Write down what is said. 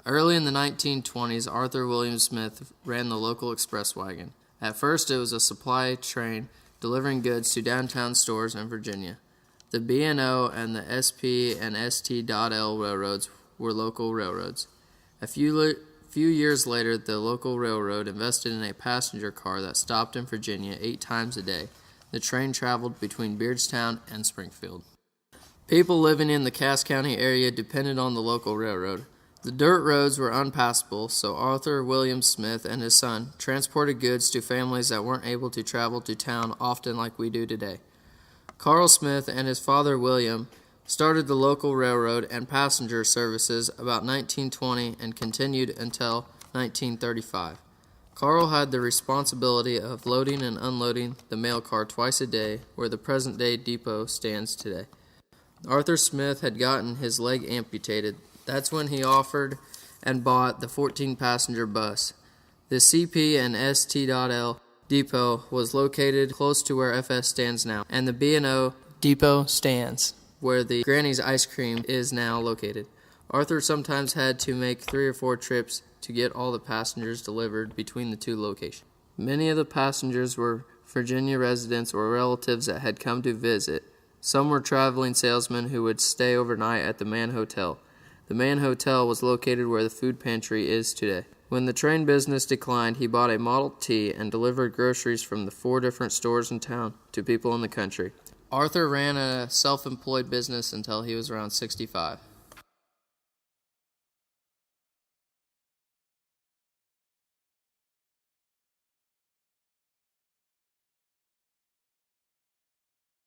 Early in the 1920s, Arthur William Smith ran the local express wagon. At first, it was a supply train delivering goods to downtown stores in Virginia. The B&O and the SP and ST.L railroads were local railroads. A few years later, the local railroad invested in a passenger car that stopped in Virginia 8 times a day. The train traveled between Beardstown and Springfield. People living in the Cass County area depended on the local railroad. The dirt roads were unpassable, so Arthur William Smith and his son transported goods to families that weren't able to travel to town often like we do today. Carl Smith and his father William started the local railroad and passenger services about 1920 and continued until 1935. Carl had the responsibility of loading and unloading the mail car twice a day, where the present-day depot stands today. Arthur Smith had gotten his leg amputated. That's when he offered and bought the 14-passenger bus. The CP and ST.L depot was located close to where FS stands now, and the B&O depot stands where the Granny's ice cream is now located. Arthur sometimes had to make 3 or 4 trips to get all the passengers delivered between the 2 locations. Many of the passengers were Virginia residents or relatives that had come to visit. Some were traveling salesmen who would stay overnight at the Mann Hotel. The Mann Hotel was located where the food pantry is today. When the train business declined, he bought a Model T and delivered groceries from the 4 different stores in town to people in the country. Arthur ran a self-employed business until he was around 65.